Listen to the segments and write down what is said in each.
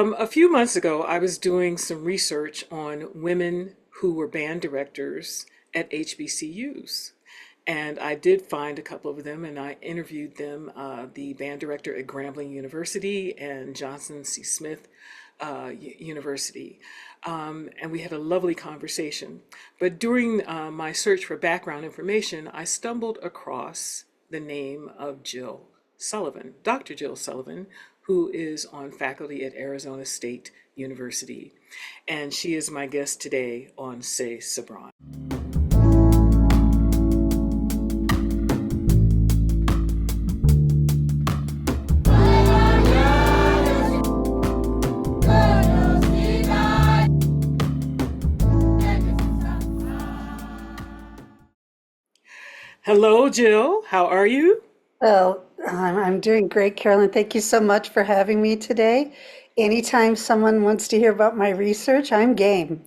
A few months ago, I was doing some research on women who were band directors at HBCUs. And I did find a couple of them and I interviewed them, the band director at Grambling University and Johnson C. Smith University. And we had a lovely conversation. But during my search for background information, I stumbled across the name of Jill Sullivan, Dr. Jill Sullivan, who is on faculty at Arizona State University. And she is my guest today on Say Sabran. Hello, Jill. How are you? Well, I'm doing great, Carolyn. Thank you so much for having me today. Anytime someone wants to hear about my research, I'm game.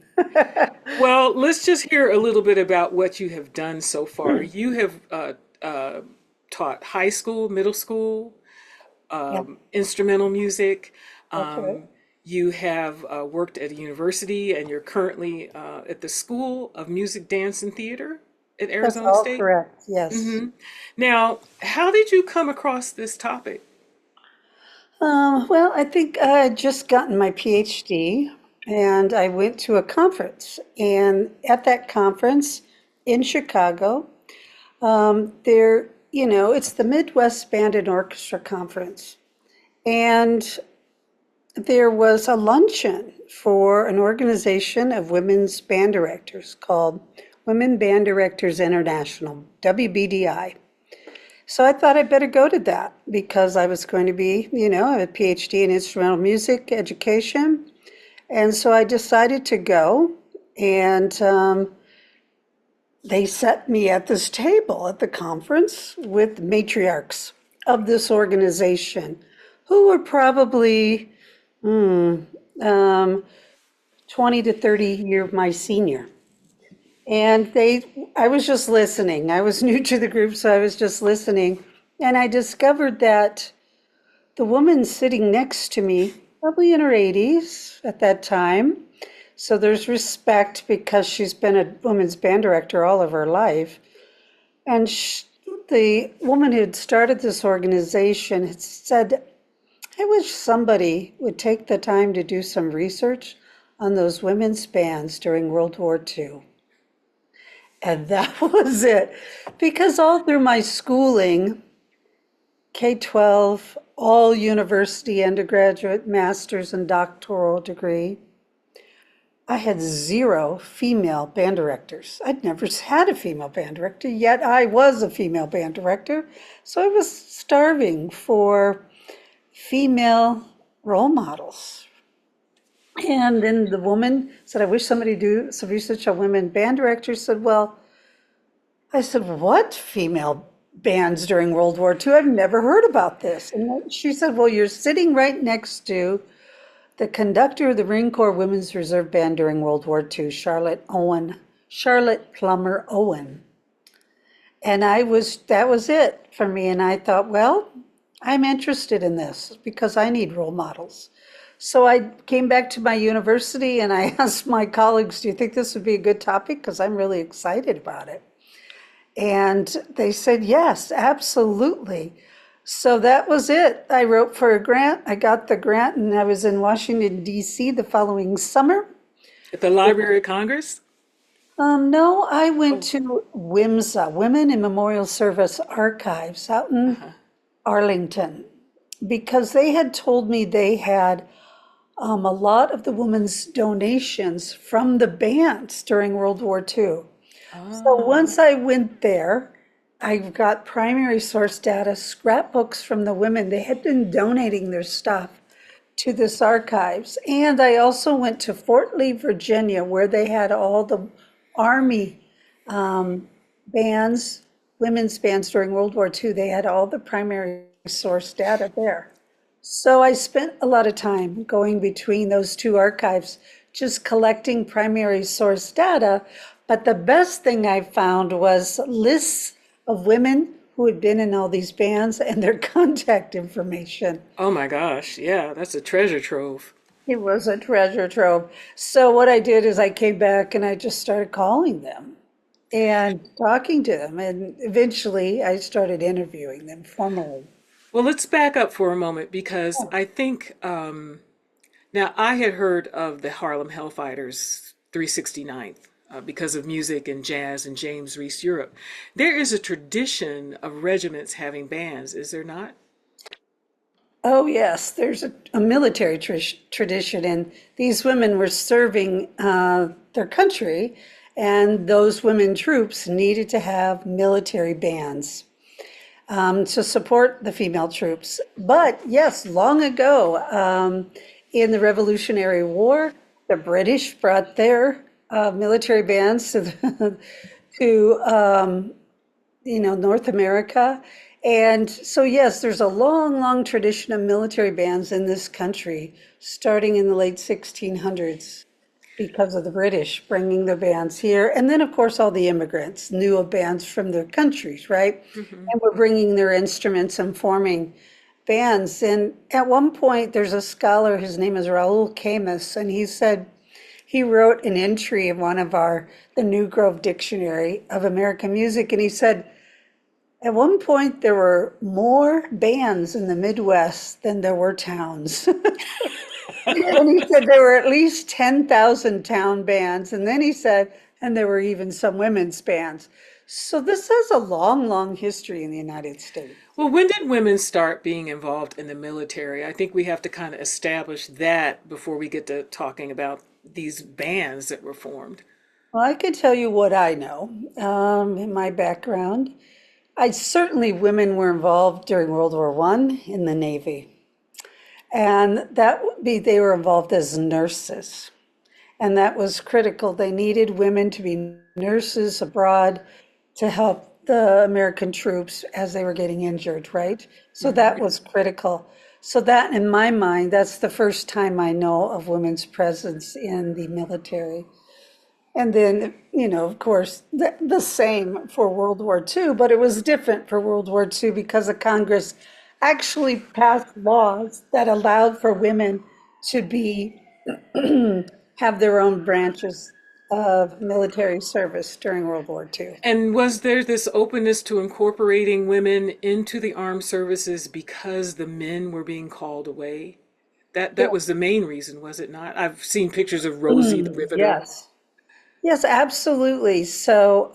Well, let's just hear a little bit about what you have done so far. You have taught high school, middle school, Yeah, instrumental music. that's right. Um, you have worked at a university, and you're currently at the School of Music, Dance, and Theater at That's Arizona all State. correct. Yes. hmm Now, how did you come across this topic? Well, I think I had just gotten my PhD and I went to a conference. And at that conference in Chicago, it's the Midwest Band and Orchestra Conference. And there was a luncheon for an organization of women's band directors called Women Band Directors International, WBDI. So I thought I'd better go to that because I was going to be, I have a PhD in instrumental music education. And so I decided to go, and they set me at this table at the conference with matriarchs of this organization who were probably um, 20 to 30 year my senior. And I was just listening. I was new to the group, so I was just listening. And I discovered that the woman sitting next to me, probably in her 80s at that time, so there's respect because she's been a women's band director all of her life. And the woman who had started this organization had said, I wish somebody would take the time to do some research on those women's bands during World War II. And that was it. Because all through my schooling, K-12, all university, undergraduate, master's, and doctoral degree, I had zero female band directors. I'd never had a female band director, yet I was a female band director. So I was starving for female role models. And then the woman said, I wish somebody do some research on women band directors. Said, well, I said, what female bands during World War II? I've never heard about this. And she said, well, you're sitting right next to the conductor of the Marine Corps Women's Reserve Band during World War II, Charlotte Plummer Owen. And that was it for me. And I thought, well, I'm interested in this because I need role models. So I came back to my university and I asked my colleagues, do you think this would be a good topic? Because I'm really excited about it. And they said, yes, absolutely. So that was it. I wrote for a grant. I got the grant and I was in Washington, D.C. the following summer. At the Library of Congress? No, I went Oh, to WIMSA, Women in Memorial Service Archives out in uh-huh. Arlington, because they had told me they had a lot of the women's donations from the bands during World War II. So Ah, once I went there, I got primary source data, scrapbooks from the women. They had been donating their stuff to this archives. And I also went to Fort Lee, Virginia, where they had all the Army bands, women's bands during World War II. They had all the primary source data there. So I spent a lot of time going between those two archives, just collecting primary source data. But the best thing I found was lists of women who had been in all these bands and their contact information. oh my gosh. Yeah, that's a treasure trove. It was a treasure trove. So what I did is I came back and I just started calling them and talking to them. And eventually I started interviewing them formally. Well, let's back up for a moment because I think now I had heard of the Harlem Hellfighters 369th because of music and jazz and James Reese Europe. There is a tradition of regiments having bands, is there not? Oh, yes, there's a military tradition, and these women were serving their country, and those women troops needed to have military bands to support the female troops. But yes, long ago, in the Revolutionary War, the British brought their military bands to to North America. And so, yes, there's a long, long tradition of military bands in this country, starting in the late 1600s because of the British bringing their bands here. And then, of course, all the immigrants knew of bands from their countries, right? And were bringing their instruments and forming bands. And at one point, there's a scholar, his name is Raoul Camus, and he said he wrote an entry in one of the New Grove Dictionary of American Music, and he said, at one point, there were more bands in the Midwest than there were towns. And he said there were at least 10,000 town bands. And then he said, and there were even some women's bands. So this has a long, long history in the United States. Well, when did women start being involved in the military? I think we have to kind of establish that before we get to talking about these bands that were formed. Well, I could tell you what I know in my background. I certainly women were involved during World War I in the Navy. And that would be they were involved as nurses. And that was critical. They needed women to be nurses abroad to help the American troops as they were getting injured, right? So that was critical. So that, in my mind, that's the first time I know of women's presence in the military. And then, of course, the same for World War II, but it was different for World War II because the Congress actually passed laws that allowed for women to be have their own branches of military service during World War II. And was there this openness to incorporating women into the armed services because the men were being called away? That was the main reason, was it not? I've seen pictures of Rosie the Riveter. Yes. Yes, absolutely. So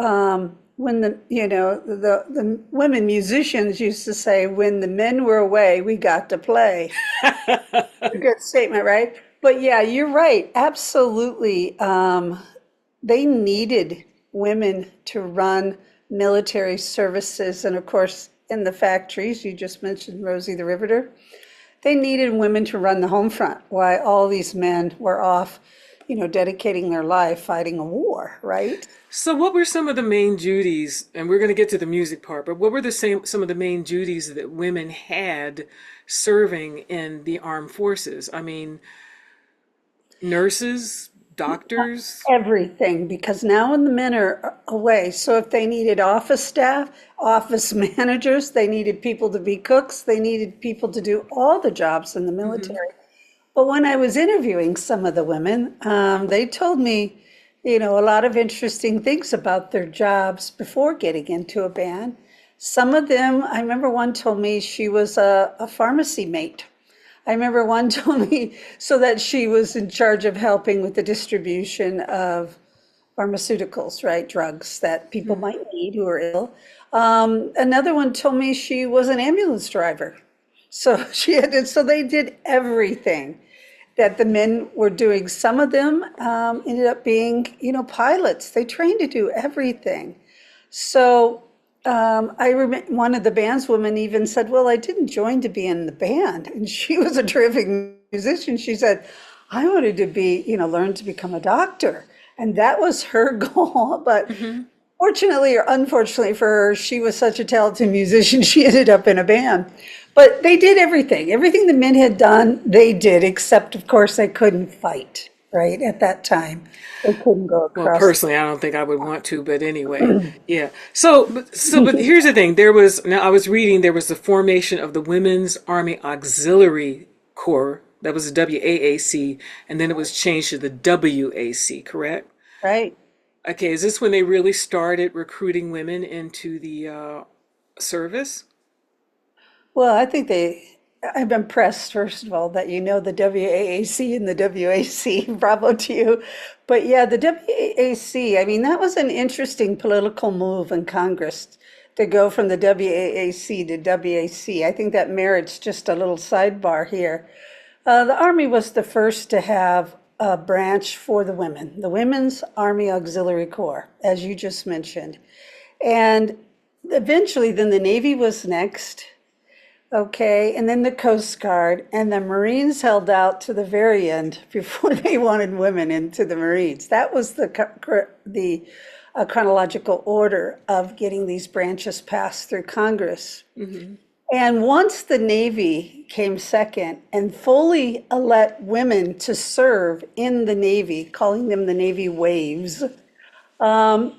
when the women musicians used to say, when the men were away, we got to play. A good statement, right? But yeah, you're right. Absolutely. They needed women to run military services. And of course, in the factories, you just mentioned Rosie the Riveter, they needed women to run the home front while all these men were off, dedicating their life fighting a war, right? So, what were some of the main duties? And we're going to get to the music part, but what were some of the main duties that women had serving in the armed forces? I mean, nurses, doctors. Everything, because now when the men are away, so if they needed office staff, office managers, they needed people to be cooks, they needed people to do all the jobs in the military. But when I was interviewing some of the women, they told me, a lot of interesting things about their jobs before getting into a band. Some of them, I remember one told me she was a pharmacy mate. I remember one told me so that she was in charge of helping with the distribution of pharmaceuticals, right? Drugs that people might need who are ill. Another one told me she was an ambulance driver. So so they did everything that the men were doing. Some of them ended up being, pilots. They trained to do everything. So I remember one of the bandswomen even said, well, I didn't join to be in the band. And she was a terrific musician. She said, I wanted to learn to become a doctor. And that was her goal. But fortunately or unfortunately for her, she was such a talented musician, she ended up in a band. But they did everything. Everything the men had done, they did, except, of course, they couldn't fight, right, at that time. They couldn't go Well, across. personally, I don't think I would want to, but anyway, yeah. But here's the thing. Now I was reading, there was the formation of the Women's Army Auxiliary Corps That was the WAAC, and then it was changed to the WAC, correct? right? Okay, is this when they really started recruiting women into the service? Well, I'm impressed, first of all, that you know the WAAC and the WAC. Bravo to you. But yeah, the WAAC, I mean, that was an interesting political move in Congress to go from the WAAC to WAC. I think that merits just a little sidebar here. The Army was the first to have a branch for the women, the Women's Army Auxiliary Corps, as you just mentioned. And eventually, then the Navy was next. Okay, and then the Coast Guard and the Marines held out to the very end before they wanted women into the Marines. That was the chronological order of getting these branches passed through Congress. And once the Navy came second and fully let women to serve in the Navy, calling them the Navy Waves, the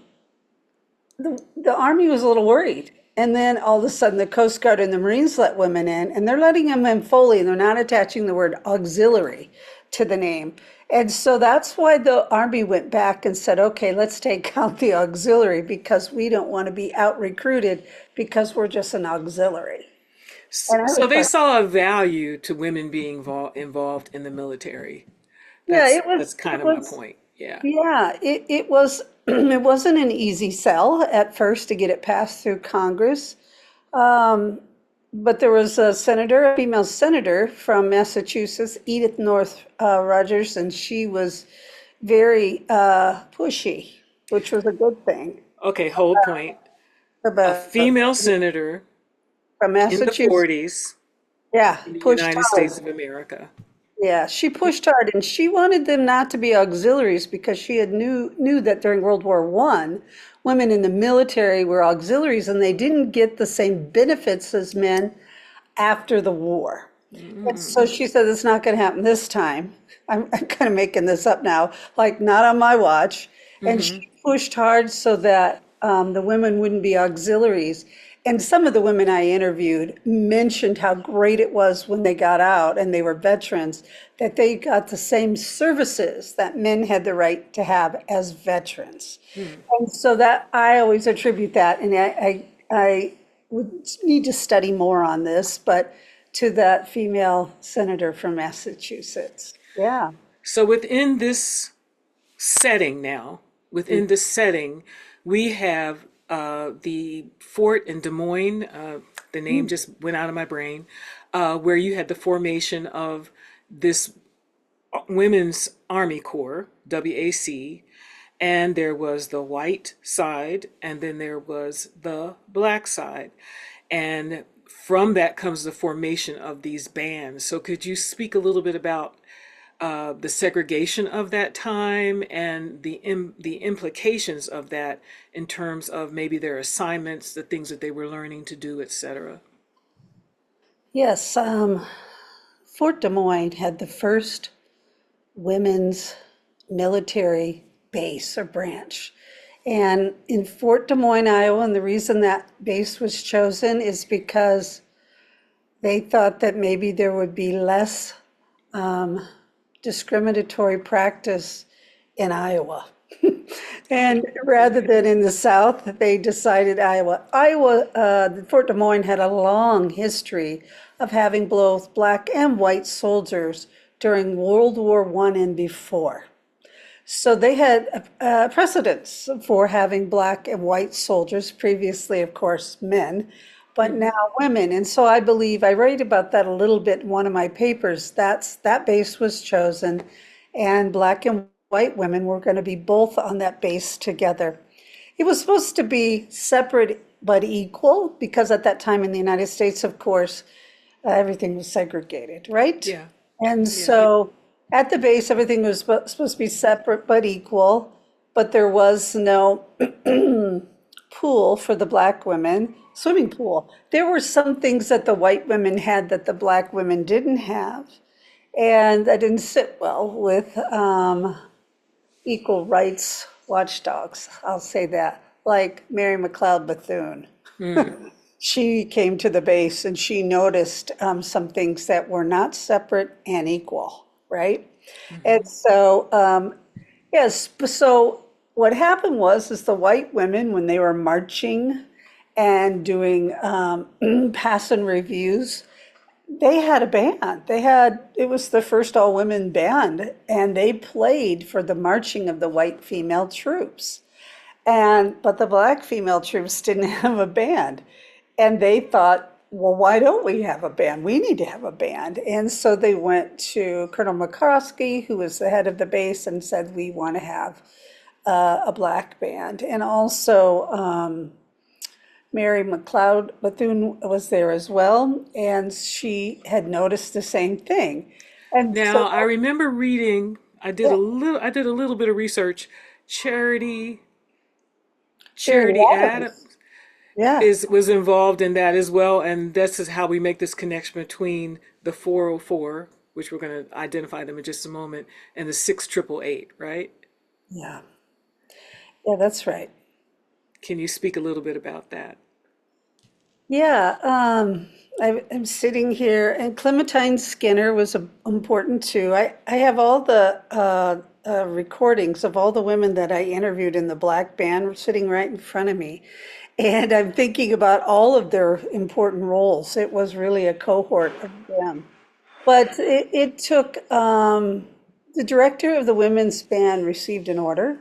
Army was a little worried. And then all of a sudden, the Coast Guard and the Marines let women in, and they're letting them in fully, and they're not attaching the word auxiliary to the name. And so that's why the Army went back and said, okay, let's take out the auxiliary because we don't want to be out recruited because we're just an auxiliary. And I So was they like, saw a value to women being involved in the military. yeah, That's kind it of my was, point. Yeah. yeah, it was, it wasn't an easy sell at first to get it passed through Congress. But there was a senator, a female senator from Massachusetts, Edith North Rogers, and she was very pushy, which was a good thing. Okay, hold point. A About female senator from in the Massachusetts, 40s yeah, in the pushed United hard. States of America. Yeah, she pushed hard, and she wanted them not to be auxiliaries because she had knew that during World War One, women in the military were auxiliaries, and they didn't get the same benefits as men after the war. And so she said, it's not going to happen this time. I'm kind of making this up now, like not on my watch. And she pushed hard so that the women wouldn't be auxiliaries. And some of the women I interviewed mentioned how great it was when they got out and they were veterans, that they got the same services that men had the right to have as veterans. And so that I always attribute that, and I would need to study more on this, but to that female senator from Massachusetts. Yeah. So within this setting now, within this setting, we have the fort in Des Moines. The name just went out of my brain, where you had the formation of this Women's Army Corps, WAC, and there was the white side, and then there was the black side. And from that comes the formation of these bands. So could you speak a little bit about the segregation of that time and the implications of that in terms of maybe their assignments, the things that they were learning to do, etc. Yes. Fort Des Moines had the first women's military base or branch. And in Fort Des Moines, Iowa, and the reason that base was chosen is because they thought that maybe there would be less discriminatory practice in Iowa. And rather than in the South, they decided Iowa. Fort Des Moines had a long history of having both black and white soldiers during World War I and before. So they had precedents for having black and white soldiers, previously, of course, men, but now women. And so I believe I write about that a little bit in one of my papers. That base was chosen, and black and white women were going to be both on that base together. It was supposed to be separate but equal because at that time in the United States, of course, everything was segregated, right? Yeah, And yeah. so at the base, everything was supposed to be separate but equal, but there was no pool for the black women, swimming pool. There were some things that the white women had that the black women didn't have, and that didn't sit well with equal rights watchdogs. I'll say that, like Mary McLeod Bethune. she came to the base and she noticed some things that were not separate and equal, right? And Hmm. so, yes, so what happened was is the white women, when they were marching and doing pass and reviews, they had a band. It was the first all-women band, and they played for the marching of the white female troops. But the black female troops didn't have a band. And they thought, well, why don't we have a band? We need to have a band. And so they went to Colonel McCroskey, who was the head of the base, and said, we want to have a black band. And also, Mary McLeod Bethune was there as well, and she had noticed the same thing. And Now, so, I remember reading, yeah, I did a little bit of research. Charity, Charity Charity Adams, Adams yeah, was involved in that as well, and this is how we make this connection between the 404, which we're going to identify them in just a moment, and the 6888, right? yeah, yeah, that's right. Can you speak a little bit about that? Yeah, I'm sitting here, and Clementine Skinner was important too. I have all the recordings of all the women that I interviewed in the black band sitting right in front of me. And I'm thinking about all of their important roles. It was really a cohort of them. But it took, the director of the women's band received an order,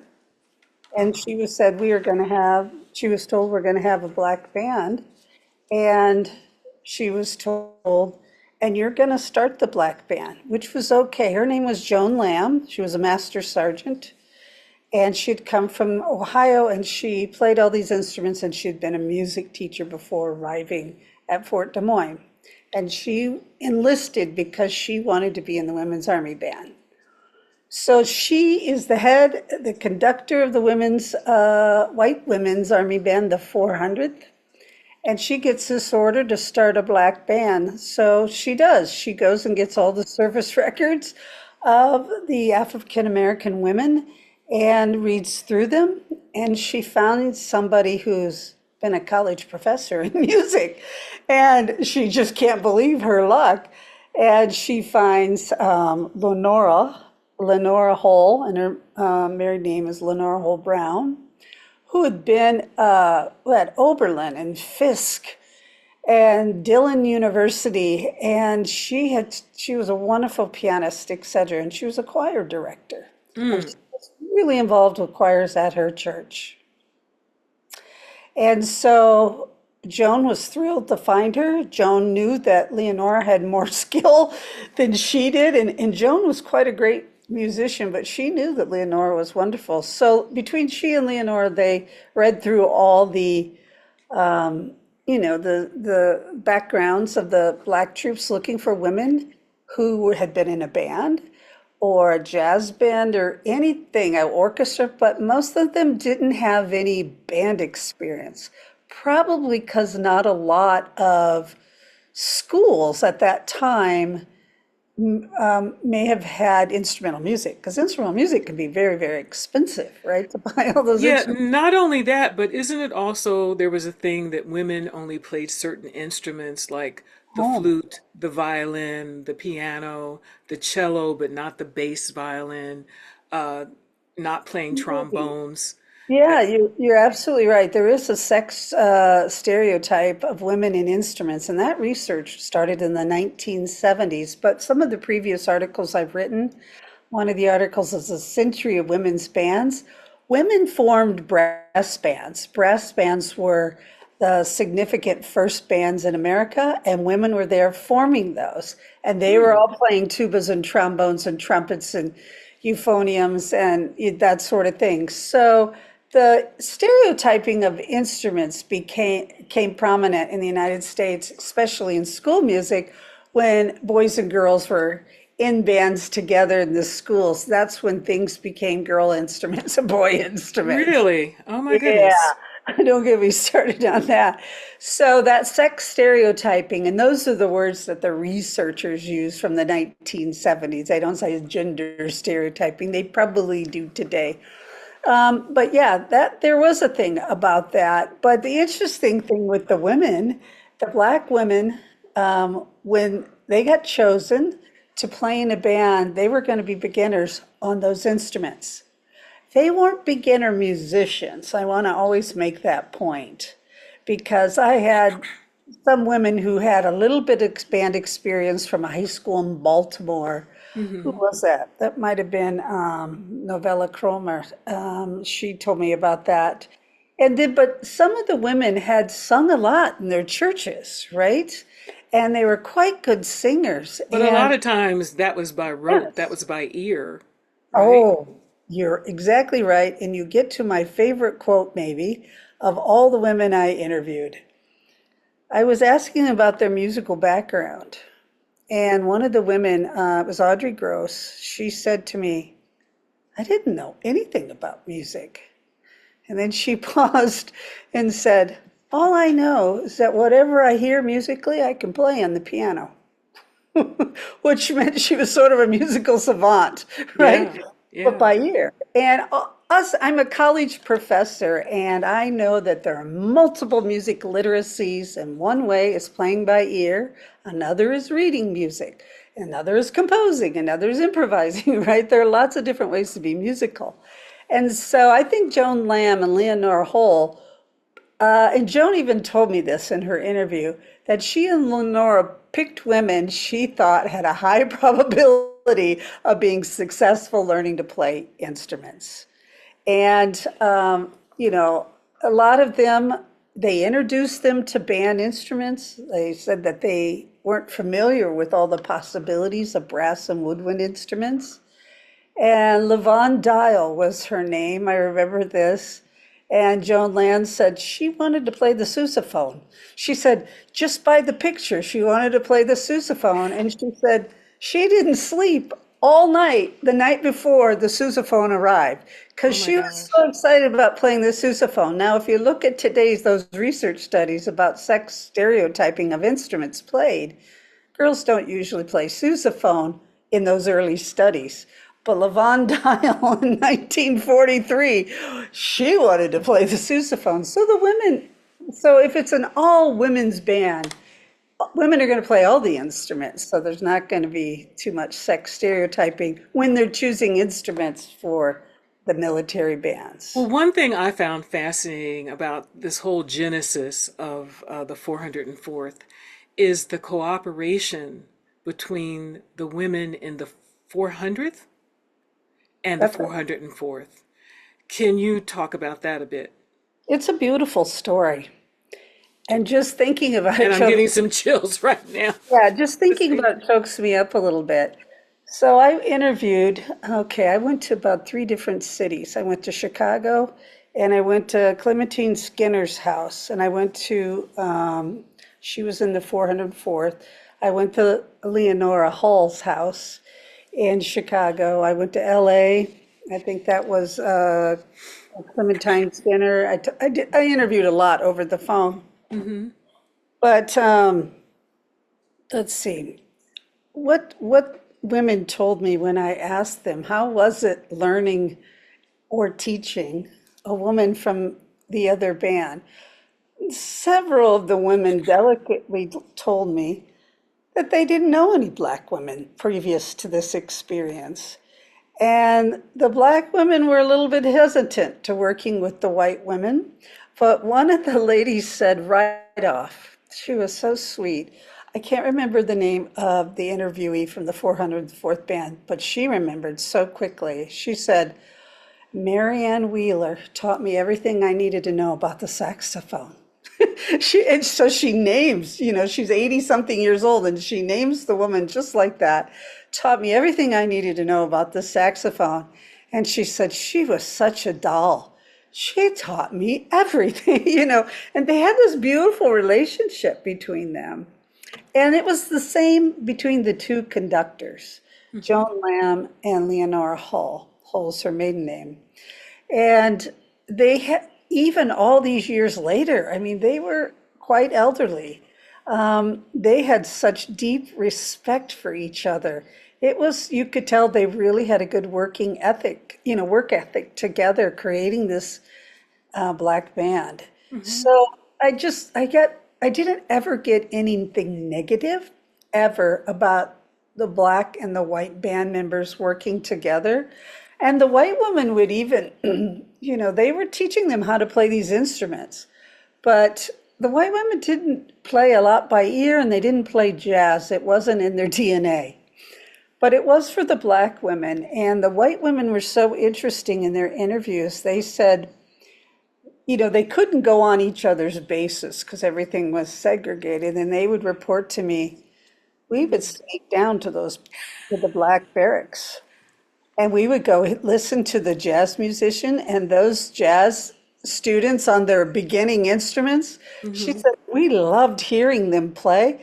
and she was said, we are going to have, she was told we're going to have a black band. And she was told, and you're going to start the black band, which was okay. Her name was Joan Lamb. She was a master sergeant. And she'd come from Ohio and she played all these instruments and she'd been a music teacher before arriving at Fort Des Moines. And she enlisted because she wanted to be in the Women's Army Band. So she is the head, the conductor of the white women's Army Band, the 400th. And she gets this order to start a black band. So she does. She goes and gets all the service records of the African American women and reads through them. And she found somebody who's been a college professor in music. And she just can't believe her luck. And she finds Lenora Hole, and her married name is Lenora Hole Brown, who had been at Oberlin and Fisk and Dillon University, and she was a wonderful pianist, etc. And she was a choir director, and she was really involved with choirs at her church. And so Joan was thrilled to find her. Joan knew that Leonora had more skill than she did, and Joan was quite a great musician, but she knew that Leonora was wonderful. So between she and Leonora, they read through all the, the backgrounds of the black troops looking for women who had been in a band or a jazz band or anything, an orchestra, but most of them didn't have any band experience. Probably because not a lot of schools at that time may have had instrumental music, because instrumental music can be very, very expensive, right? To buy all those Yeah, instruments. not only that, but isn't it also there was a thing that women only played certain instruments like the Home. flute, the violin, the piano, the cello, but not the bass violin, uh, not playing trombones. Uh, Yeah, you're absolutely right. There is a sex stereotype of women in instruments, and that research started in the 1970s. But some of the previous articles I've written, one of the articles is a century of women's bands. Women formed brass bands. Brass bands were the significant first bands in America, and women were there forming those. And they were hmm. all playing tubas and trombones and trumpets and euphoniums and that sort of thing. So the stereotyping of instruments became prominent in the United States, especially in school music, when boys and girls were in bands together in the schools. That's when things became girl instruments and boy instruments. Really? Oh my Yeah, goodness. don't get me started on that. So that sex stereotyping, and those are the words that the researchers use from the 1970s. They don't say gender stereotyping. They probably do today. But yeah, that there was a thing about that. But the interesting thing with the women, the black women, when they got chosen to play in a band, they were going to be beginners on those instruments. They weren't beginner musicians. I want to always make that point because I had some women who had a little bit of band experience from a high school in Baltimore. Who Hmm. was that? That might have been Novella Cromer. She told me about that. And then, but some of the women had sung a lot in their churches, right? And they were quite good singers. But a lot And of times that was by rote, that yes, was by ear, right? oh, you're exactly right. And you get to my favorite quote, maybe, of all the women I interviewed. I was asking about their musical background. And one of the women, it was Audrey Gross, she said to me, I didn't know anything about music. And then she paused and said, all I know is that whatever I hear musically, I can play on the piano, which meant she was sort of a musical savant, right? Yeah, But yeah. by ear. And us, I'm a college professor, and I know that there are multiple music literacies, and one way is playing by ear, another is reading music, another is composing, another is improvising, right? There are lots of different ways to be musical. And so I think Joan Lamb and Leonora Hull and Joan even told me this in her interview that she and Lenora picked women she thought had a high probability of being successful learning to play instruments. And, a lot of them, they introduced them to band instruments. They said that they weren't familiar with all the possibilities of brass and woodwind instruments. And Levon Dial was her name. I remember this. And Joan Land said she wanted to play the sousaphone. She said, just by the picture, she wanted to play the sousaphone. And she said she didn't sleep all night the night before the sousaphone arrived because Oh my she was so gosh. excited about playing the sousaphone. Now, if you look at today's, those research studies about sex stereotyping of instruments played, girls don't usually play sousaphone in those early studies. But Levon Dial in 1943, she wanted to play the sousaphone. So the women, so if it's an all women's band, women are going to play all the instruments. So there's not going to be too much sex stereotyping when they're choosing instruments for the military bands. Well, one thing I found fascinating about this whole genesis of the 404th is the cooperation between the women in the 400th and the That's right. 404th. Can you talk about that a bit? It's a beautiful story. And just thinking about And it I'm chokes getting some chills right now. Yeah, just thinking Listening. about it chokes me up a little bit. So I interviewed, okay, I went to about three different cities. I went to Chicago and I went to Clementine Skinner's house and I went to, she was in the 404th. I went to Leonora Hall's house in Chicago. I went to LA. I think that was Clementine Skinner. I interviewed a lot over the phone. Hmm. But let's see. What women told me when I asked them, how was it learning or teaching a woman from the other band? Several of the women delicately told me that they didn't know any black women previous to this experience. And the black women were a little bit hesitant to working with the white women. But one of the ladies said right off, she was so sweet. I can't remember the name of the interviewee from the 404th band, but she remembered so quickly. She said, Marianne Wheeler taught me everything I needed to know about the saxophone. And so she names, she's 80 something years old and she names the woman just like that. Taught me everything I needed to know about the saxophone. And she said she was such a doll. She taught me everything, and they had this beautiful relationship between them. And it was the same between the two conductors, Hmm. Joan Lamb and Leonora Hull. Hull's her maiden name. And they had, even all these years later, I mean, they were quite elderly. They had such deep respect for each other. It was, you could tell they really had a good working ethic, work ethic together, creating this black band. Hmm. So I didn't ever get anything negative ever about the black and the white band members working together. And the white woman would even, they were teaching them how to play these instruments. But the white women didn't play a lot by ear and they didn't play jazz. It wasn't in their DNA. But it was for the black women. And the white women were so interesting in their interviews. They said, they couldn't go on each other's bases because everything was segregated. And they would report to me, we would sneak down to the black barracks. And we would go listen to the jazz musician and those jazz students on their beginning instruments. She Hmm. said, we loved hearing them play.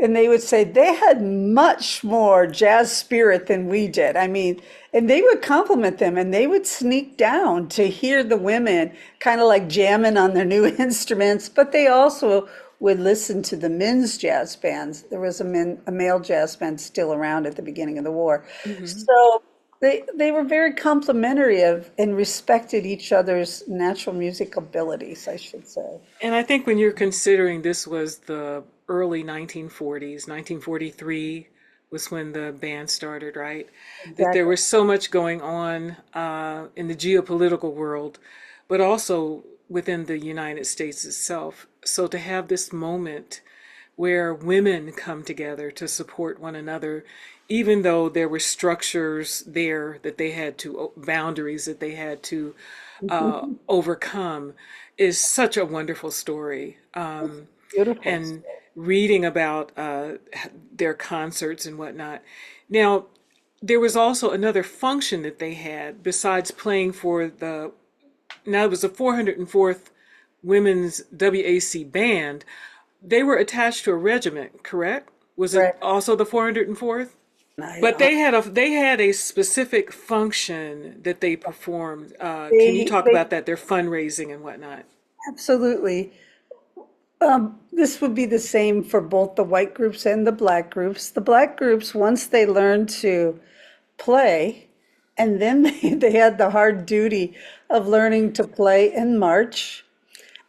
And they would say they had much more jazz spirit than we did. I mean, and they would compliment them and they would sneak down to hear the women kind of like jamming on their new instruments, but they also would listen to the men's jazz bands. There was a male jazz band still around at the beginning of the war. Hmm. So they were very complimentary of and respected each other's natural music abilities, I should say. And I think when you're considering this was the early 1940s, 1943 was when the band started, right? That there Exactly. was so much going on in the geopolitical world, but also within the United States itself. So to have this moment where women come together to support one another, even though there were structures there that they had to, boundaries that they had to overcome, is such a wonderful story. Beautiful. And reading about their concerts and whatnot. Now, there was also another function that they had besides playing for now it was the 404th Women's WAC Band. They were attached to a regiment, correct? Was it Right. also the 404th? I But don't. they had a specific function that they performed. Can you talk They about that? Their fundraising and whatnot. absolutely. This would be the same for both the white groups and the black groups. The black groups, once they learned to play, and then they had the hard duty of learning to play and march.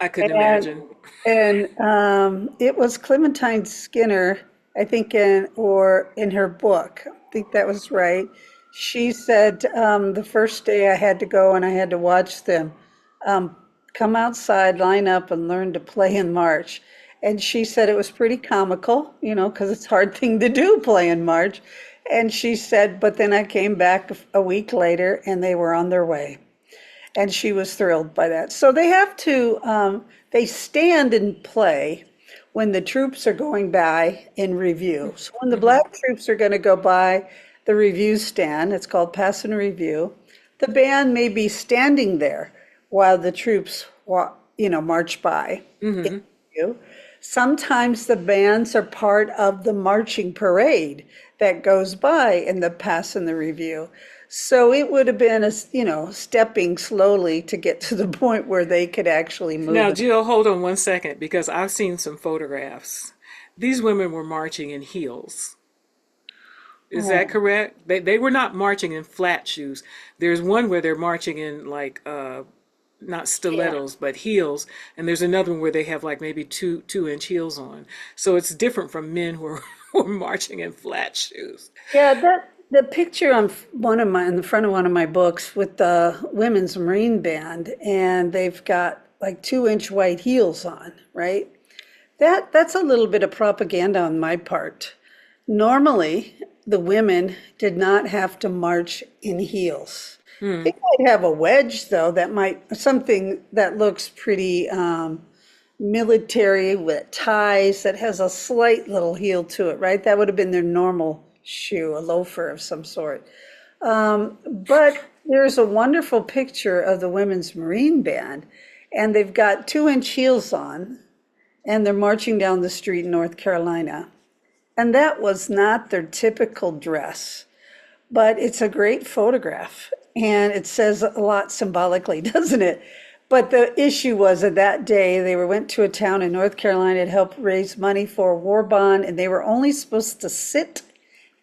I couldn't And imagine. it was Clementine Skinner, I think, in her book. I think that was right. She said the first day I had to go and I had to watch them um, come outside, line up, and learn to play and march. And she said it was pretty comical, because it's a hard thing to do, play and march. And she said, but then I came back a week later and they were on their way, and she was thrilled by that. So they stand and play when the troops are going by in review. So when the Hmm. black troops are going to go by the review stand, it's called pass and review, the band may be standing there while the troops march by in Hmm. review. Sometimes the bands are part of the marching parade that goes by in the pass and the review. So it would have been stepping slowly to get to the point where they could actually Now, move. Jill, hold on one second because I've seen some photographs. These women were marching in heels. Is that Oh, correct? They were not marching in flat shoes. There's one where they're marching in like not yeah. stilettos but heels, and there's another one where they have like maybe two-inch heels on. So it's different from men who are, who are marching in flat shoes. Yeah, that the picture on in the front of one of my books with the women's Marine band, and they've got like 2-inch white heels on, right? That's a little bit of propaganda on my part. Normally, the women did not have to march in heels. They might have a wedge, though, that might something that looks pretty military with ties that has a slight little heel to it, right? That would have been their normal shoe, a loafer of some sort. But there's a wonderful picture of the women's Marine band, and they've got 2-inch heels on, and they're marching down the street in North Carolina. And that was not their typical dress, but it's a great photograph. And it says a lot symbolically, doesn't it? But the issue was that day went to a town in North Carolina to help raise money for a war bond, and they were only supposed to sit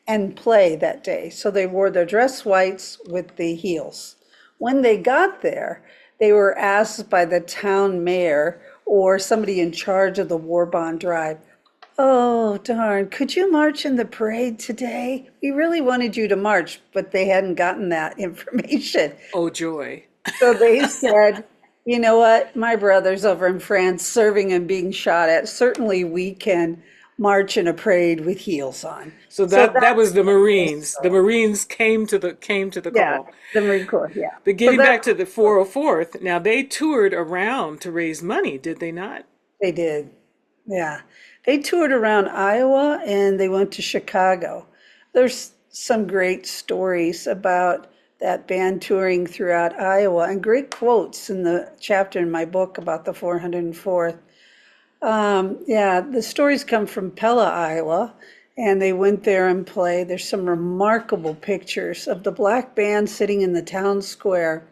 and play that day. So they wore their dress whites with the heels. When they got there, they were asked by the town mayor or somebody in charge of the war bond drive, "Oh, darn, could you march in the parade today? We really wanted you to march," but they hadn't gotten that information. Oh, joy. So they said, "You know what? My brother's over in France serving and being shot at. Certainly we can march in a parade with heels on." So So that that's was the the Marines. The story. Marines came to the Yeah, call. the Marine Corps, yeah. But So getting that's back to the 404th, now they toured around to raise money, did they not? they did. Yeah. They toured around Iowa and they went to Chicago. There's some great stories about that band touring throughout Iowa and great quotes in the chapter in my book about the 404th. Yeah, the stories come from Pella, Iowa, and they went there and played. There's some remarkable pictures of the black band sitting in the town square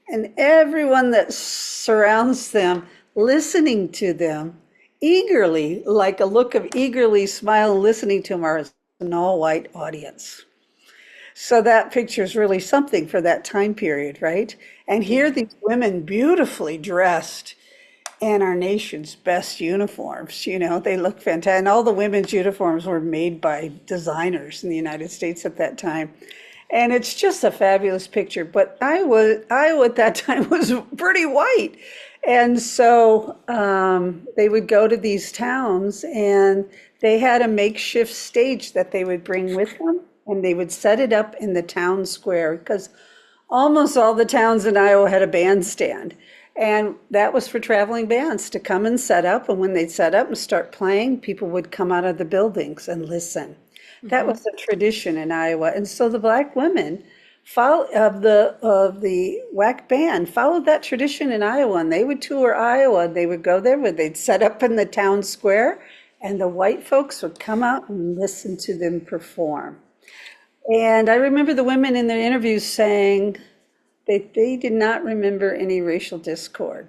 and everyone that surrounds them listening to them eagerly, like a look of eagerly smile, listening to them, are an all-white audience. So that picture is really something for that time period, right? And here Yeah. these women beautifully dressed in our nation's best uniforms. They look fantastic. And all the women's uniforms were made by designers in the United States at that time. And it's just a fabulous picture. But Iowa at that time was pretty white. And so they would go to these towns and they had a makeshift stage that they would bring with them. And they would set it up in the town square because almost all the towns in Iowa had a bandstand. And that was for traveling bands to come and set up. And when they'd set up and start playing, people would come out of the buildings and listen. That Hmm. was a tradition in Iowa. And so the black women of the WWII band followed that tradition in Iowa. And they would tour Iowa. They would go there where they'd set up in the town square. And the white folks would come out and listen to them perform. And I remember the women in their interviews saying they did not remember any racial discord.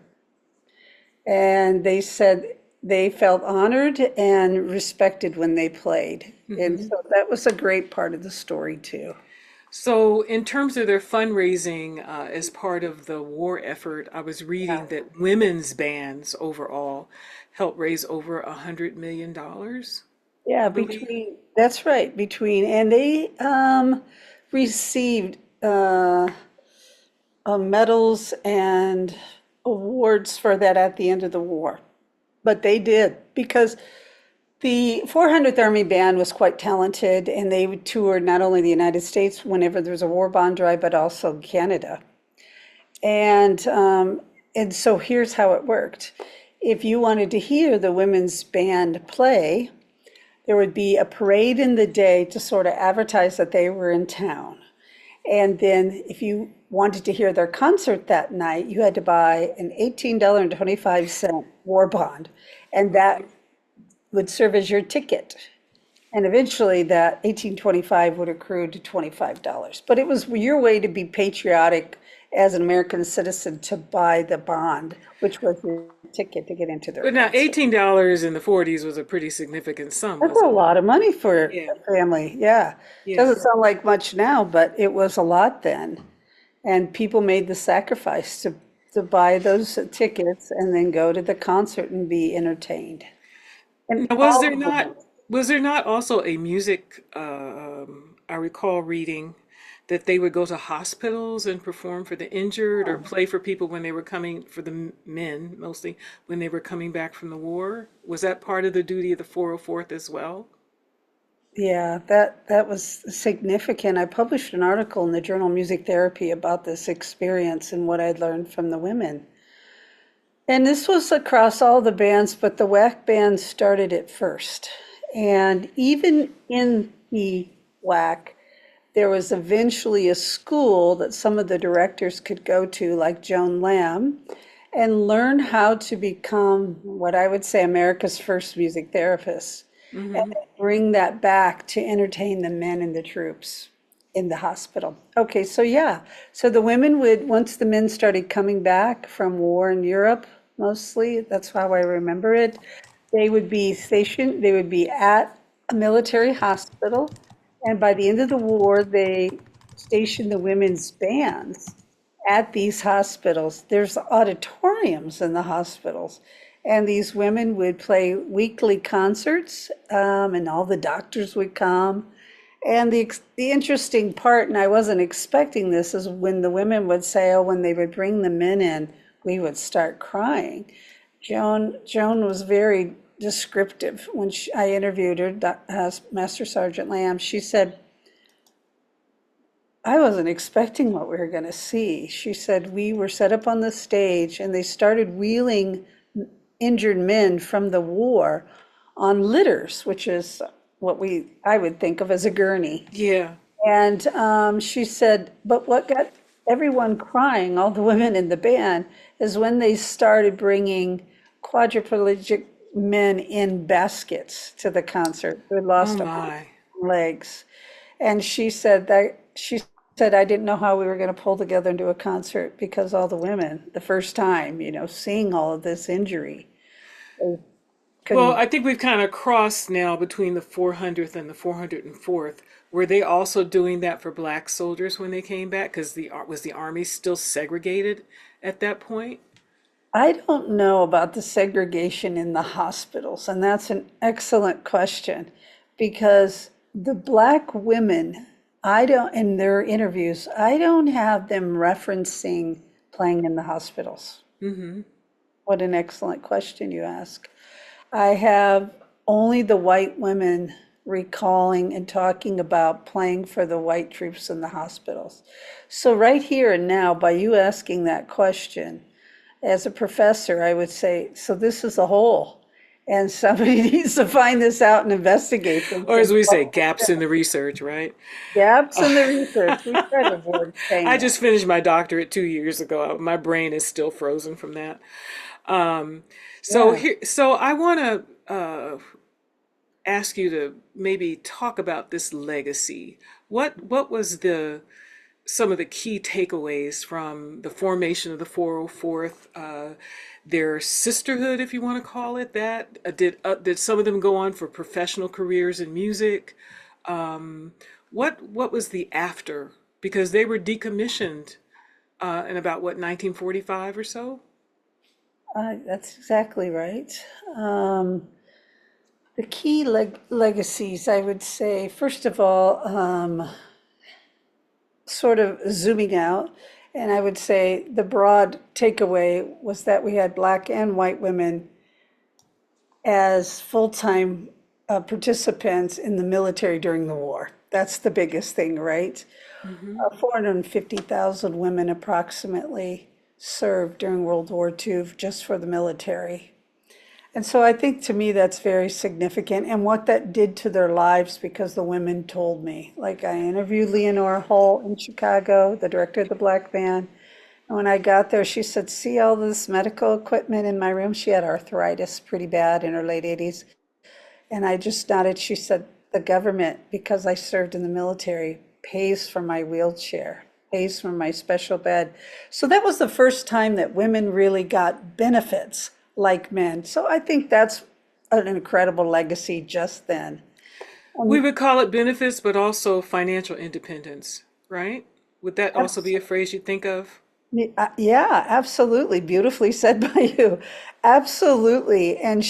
And they said they felt honored and respected when they played. And Hmm. so that was a great part of the story, too. So, in terms of their fundraising as part of the war effort, I was Yeah, reading that women's bands overall helped raise over $100 million, yeah, I believe. that's right, and they received medals and awards for that at the end of the war. But they did, because the 400th Army Band was quite talented, and they would tour not only the United States whenever there was a war bond drive, but also Canada. And so here's how it worked. If you wanted to hear the women's band play, there would be a parade in the day to sort of advertise that they were in town. And then if you wanted to hear their concert that night, you had to buy an $18.25 war bond. And that Okay. would serve as your ticket. And eventually that 1825 would accrue to $25. But it was your way to be patriotic as an American citizen to buy the bond, which was your ticket to get into their But now, concert. $18 in the 40s was a pretty significant sum, That's a wasn't it? lot of money for Yeah. a family. Yeah. Yeah. Doesn't sound like much now, but it was a lot then. And people made the sacrifice to buy those tickets and then go to the concert and be entertained. And Now, all of them. was there not also a music, I recall reading that they would go to hospitals and perform for the injured or play for people when they were coming, for the men mostly, when they were coming back from the war? Was that part of the duty of the 404th as well? Yeah, that was significant. I published an article in the journal Music Therapy about this experience and what I'd learned from the women. And this was across all the bands, but the WAC band started it first. And even in the WAC, there was eventually a school that some of the directors could go to, like Joan Lamb, and learn how to become what I would say America's first music therapist, and Hmm. bring that back to entertain the men and the troops in the hospital. Okay, so yeah, so the women would, once the men started coming back from war in Europe, mostly, that's how I remember it, they would be stationed, they would be at a military hospital, And by the end of the war, they stationed the women's bands at these hospitals. There's auditoriums in the hospitals. And these women would play weekly concerts, and all the doctors would come. And the interesting part, and I wasn't expecting this, is when the women would say, oh, when they would bring the men in, we would start crying. Joan was very descriptive when I interviewed her, Master Sergeant Lamb. She said, I wasn't expecting what we were going to see. She said, we were set up on the stage and they started wheeling injured men from the war on litters, which is what I would think of as a gurney. Yeah. And she said, but what got everyone crying, all the women in the band, is when they started bringing quadriplegic men in baskets to the concert who had Oh lost my. legs. And she said, I didn't know how we were going to pull together and do a concert because all the women, the first time, seeing all of this injury, they Well, couldn't. I think we've kind of crossed now between the 400th and the 404th. Were they also doing that for black soldiers when they came back? Because was the army still segregated at that point? I don't know about the segregation in the hospitals, and that's an excellent question because the black women, I don't, in their interviews, I don't have them referencing playing in the hospitals. Mm-hmm. What an excellent question you ask. I have only the white women recalling and talking about playing for the white troops in the hospitals. So, right here and now, by you asking that question, as a professor, I would say, so this is a hole. And somebody needs to find this out and investigate this. Or as we say, gaps in the research, right? Gaps in the research. We try to avoid saying I that. just finished my doctorate 2 years ago. My brain is still frozen from that. Um, Yeah. so I want to ask you to maybe talk about this legacy. What was the some of the key takeaways from the formation of the 404th, their sisterhood, if you want to call it that? Did some of them go on for professional careers in music? What was the after? Because they were decommissioned in about what 1945 or so. That's exactly right. Um, the key legacies, I would say, first of all, sort of zooming out, and I would say the broad takeaway was that we had black and white women as full-time participants in the military during the war. That's the biggest thing, right? Mm-hmm. 450,000 women approximately served during World War II just for the military. And so I think to me that's very significant and what that did to their lives because the women told me. Like I interviewed Leonora Hull in Chicago, the director of the Black Band. And when I got there, she said, see all this medical equipment in my room? She had arthritis pretty bad in her late 80s. And I just nodded. She said, the government, because I served in the military, pays for my wheelchair, pays for my special bed. So that was the first time that women really got benefits like men. So I think that's an incredible legacy just then. We would call it benefits, but also financial independence, right? Would that also be a phrase you think of? Yeah, absolutely. Beautifully said by you. Absolutely. And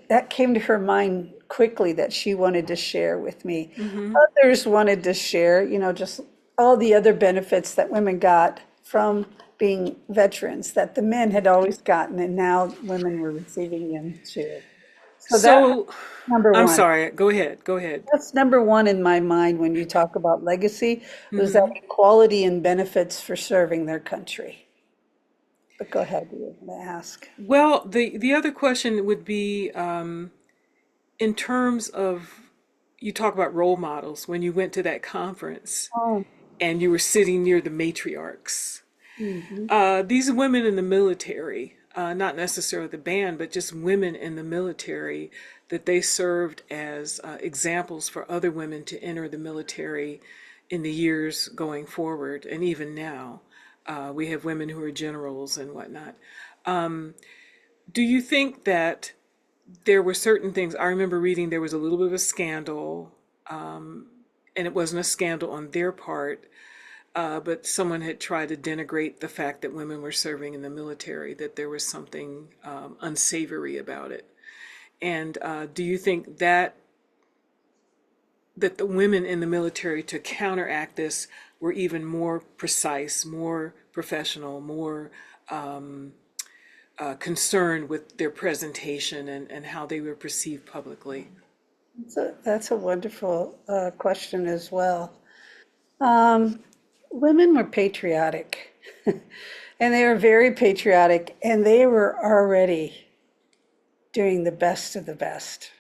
that came to her mind quickly that she wanted to share with me. Mm-hmm. Others wanted to share, just all the other benefits that women got from being veterans that the men had always gotten, and now women were receiving them too. So that So, number I'm one. sorry. Go ahead. Go ahead. That's number one in my mind when you talk about legacy, was that Mm-hmm. equality and benefits for serving their country. But go ahead, you were going to ask. Well, the other question would be in terms of you talk about role models when you went to that conference Oh, and you were sitting near the matriarchs. mhm. These women in the military, not necessarily the band, but just women in the military, that they served as examples for other women to enter the military in the years going forward, and even now. We have women who are generals and whatnot. Do you think that there were certain things? I remember reading there was a little bit of a scandal and it wasn't a scandal on their part, but someone had tried to denigrate the fact that women were serving in the military, that there was something unsavory about it. And do you think that the women in the military, to counteract this, were even more precise, more professional, more concerned with their presentation and how they were perceived publicly? So that's a wonderful question as well. Um, Women were patriotic, and they were very patriotic, and they were already doing the best of the best.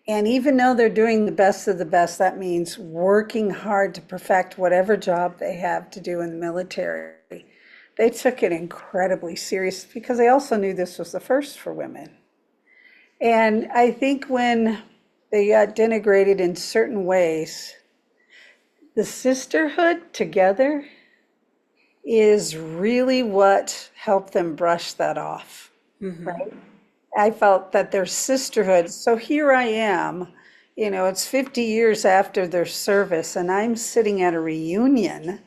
And even though they're doing the best of the best, that means working hard to perfect whatever job they have to do in the military. They took it incredibly serious because they also knew this was the first for women. And I think when they got denigrated in certain ways, the sisterhood together is really what helped them brush that off, right? I felt that their sisterhood, so here I am, it's 50 years after their service, and I'm sitting at a reunion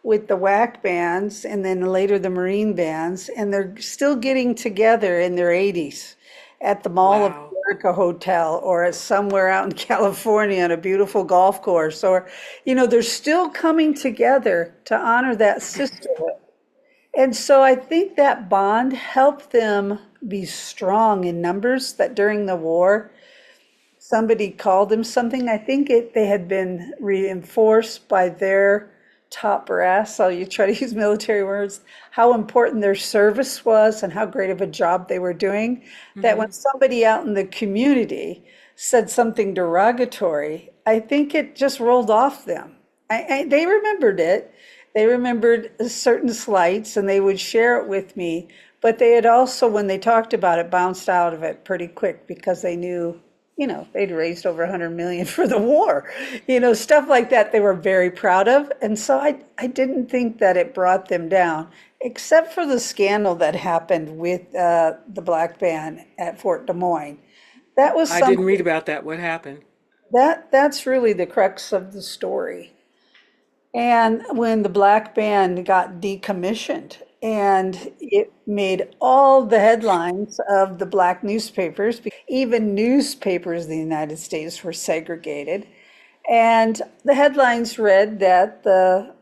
with the WAC bands and then later the Marine bands, and they're still getting together in their 80s at the Mall of Wow. America Hotel or at somewhere out in California on a beautiful golf course, or, they're still coming together to honor that sisterhood. And so I think that bond helped them be strong in numbers, that during the war, somebody called them something. I think they had been reinforced by their top brass, so you try to use military words, how important their service was and how great of a job they were doing, that when somebody out in the community said something derogatory, I think it just rolled off them. They remembered it. They remembered certain slights and they would share it with me, but they had also, when they talked about it, bounced out of it pretty quick because they knew, they'd raised over 100 million for the war, stuff like that they were very proud of. And so I didn't think that it brought them down, except for the scandal that happened with the black band at Fort Des Moines. That was I didn't something read about that. What happened? that's really the crux of the story. And when the black band got decommissioned, and it made all the headlines of the black newspapers, even newspapers in the United States were segregated. And the headlines read that the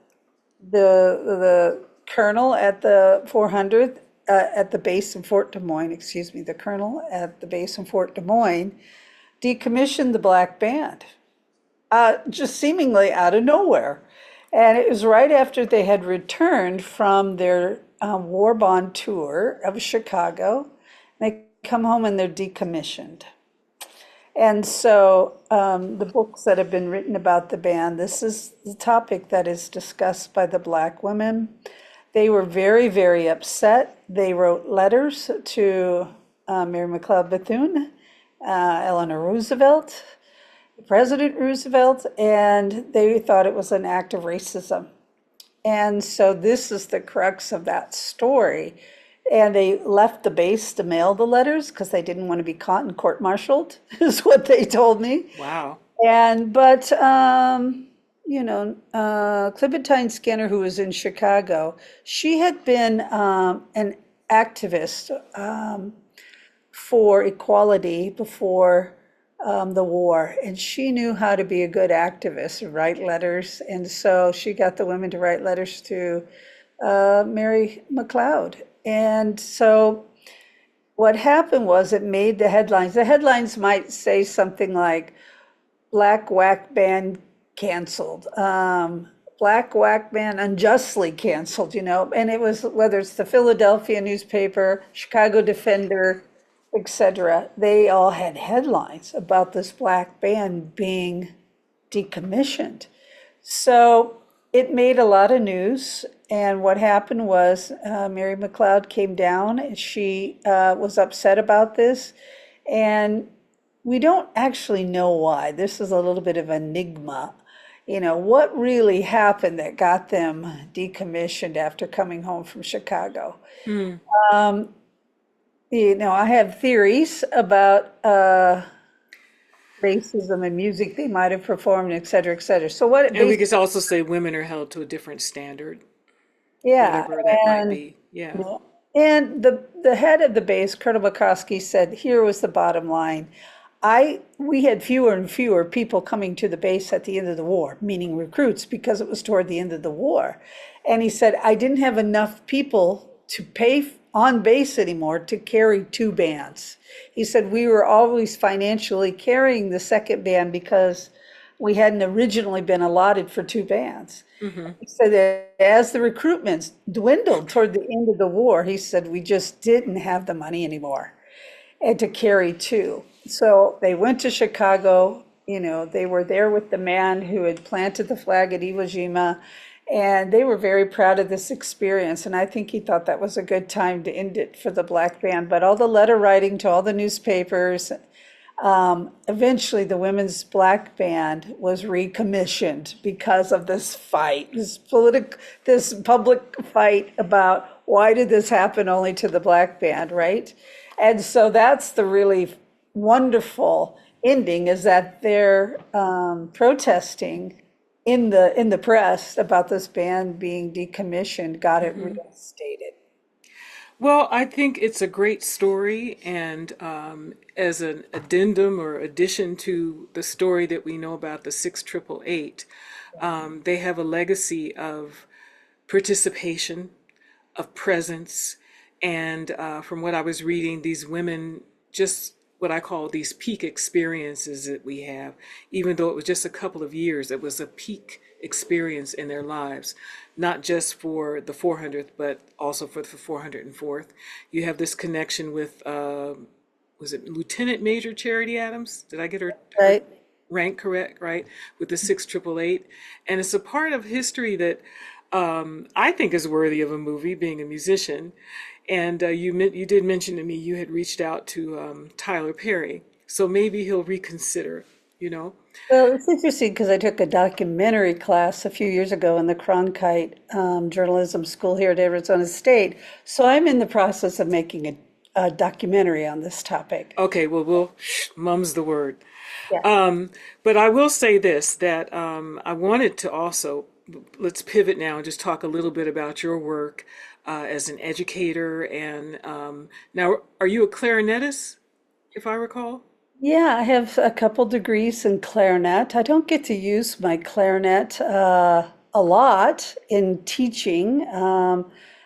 colonel at the 400th, at the base in Fort Des Moines, excuse me, the colonel at the base in Fort Des Moines decommissioned the black band, just seemingly out of nowhere. And it was right after they had returned from their war bond tour of Chicago. They come home and they're decommissioned. And so the books that have been written about the band, this is the topic that is discussed by the black women. They were very, very upset. They wrote letters to Mary McLeod Bethune, Eleanor Roosevelt, President Roosevelt, and they thought it was an act of racism. And so this is the crux of that story. And they left the base to mail the letters because they didn't want to be caught and court-martialed, is what they told me. Wow. But Clementine Skinner, who was in Chicago, she had been an activist for equality before the war, and she knew how to be a good activist and write letters. And so she got the women to write letters to Mary McLeod. And so what happened was it made the headlines. The headlines might say something like Black Whack Band canceled, Black Whack Band unjustly canceled, and it was, whether it's the Philadelphia newspaper, Chicago Defender, etc., they all had headlines about this black band being decommissioned. So it made a lot of news. And what happened was Mary McLeod came down and she was upset about this. And we don't actually know why. This is a little bit of an enigma. What really happened that got them decommissioned after coming home from Chicago? I have theories about racism in music they might have performed, et cetera, et cetera. So what it And we basically, could also say women are held to a different standard, yeah, whatever that might and be. Yeah. yeah. And the head of the base, Colonel Bukowski, said, here was the bottom line. We had fewer and fewer people coming to the base at the end of the war, meaning recruits, because it was toward the end of the war. And he said, I didn't have enough people to pay on base anymore to carry two bands. He said, we were always financially carrying the second band because we hadn't originally been allotted for two bands. Hmm. He said that as the recruitments dwindled toward the end of the war, he said we just didn't have the money anymore and to carry two. So they went to Chicago. They were there with the man who had planted the flag at Iwo Jima, and they were very proud of this experience. And I think he thought that was a good time to end it for the black band. But all the letter writing to all the newspapers, eventually the women's black band was recommissioned because of this fight, this public fight about why did this happen only to the black band, right? And so that's the really wonderful ending, is that they're protesting in the press about this band being decommissioned, got it reinstated. Well, I think it's a great story, and as an addendum or addition to the story that we know about the 6888, they have a legacy of participation, of presence, and from what I was reading, these women just what I call these peak experiences that we have, even though it was just a couple of years, it was a peak experience in their lives, not just for the 400th, but also for the 404th. You have this connection with, was it Lieutenant Major Charity Adams? Did I get her Right. rank correct, right? With the 6888. And it's a part of history that I think is worthy of a movie, being a musician. And you did mention to me you had reached out to Tyler Perry, so maybe he'll reconsider. You know. Well, it's interesting because I took a documentary class a few years ago in the Cronkite Journalism School here at Arizona State. So I'm in the process of making a documentary on this topic. Okay, well, mum's the word. Yeah. But I will say this, that I wanted to also, let's pivot now and just talk a little bit about your work as an educator. And now, are you a clarinetist, if I recall? Yeah, I have a couple degrees in clarinet. I don't get to use my clarinet a lot in teaching.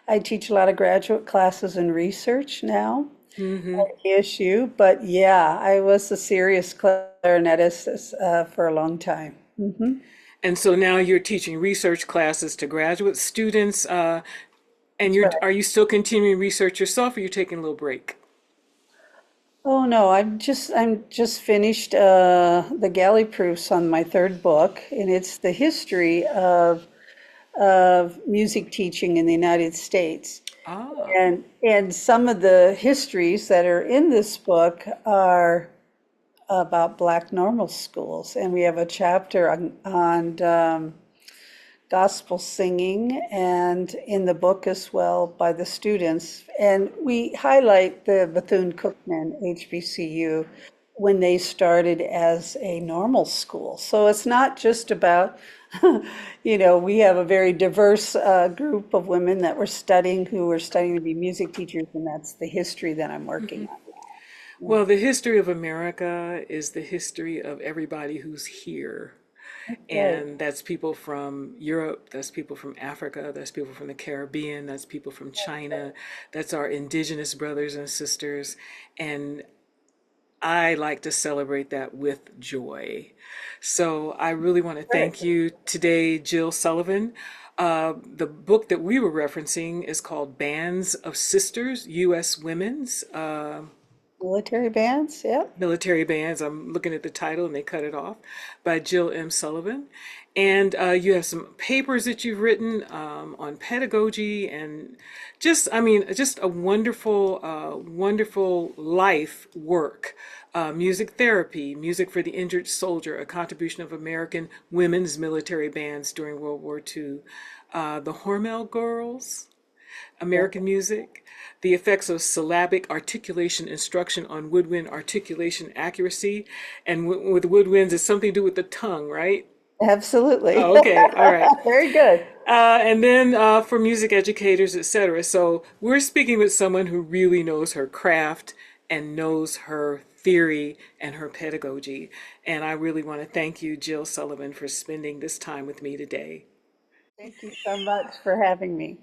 I teach a lot of graduate classes in research now Hmm. at ASU, but yeah, I was a serious clarinetist for a long time. And so now you're teaching research classes to graduate students, and That's right. are you still continuing research yourself, or you taking a little break? Oh no, I'm just finished the galley proofs on my third book, and it's the history of music teaching in the United States. Ah. And some of the histories that are in this book are about Black normal schools, and we have a chapter on gospel singing, and in the book as well by the students. And we highlight the Bethune-Cookman HBCU when they started as a normal school. So it's not just about, we have a very diverse group of women that were studying who were studying to be music teachers, and that's the history that I'm working on. Yeah. Well, the history of America is the history of everybody who's here. Right. And that's people from Europe, that's people from Africa, that's people from the Caribbean, that's people from China, that's our indigenous brothers and sisters. And I like to celebrate that with joy. So I really want to Right. thank you today, Jill Sullivan. The book that we were referencing is called Bands of Sisters, U.S. Women's Military bands, yep. Military Bands. I'm looking at the title and they cut it off, by Jill M. Sullivan. And you have some papers that you've written on pedagogy and just a wonderful, wonderful life work. Music therapy, music for the injured soldier, a contribution of American women's military bands during World War II. The Hormel Girls, Yeah. American music, the effects of syllabic articulation instruction on woodwind articulation accuracy, and with woodwinds, it's something to do with the tongue, right? Absolutely. Oh, okay, all right. Very good. And then for music educators, etc. So we're speaking with someone who really knows her craft and knows her theory and her pedagogy. And I really want to thank you, Jill Sullivan, for spending this time with me today. Thank you so much for having me.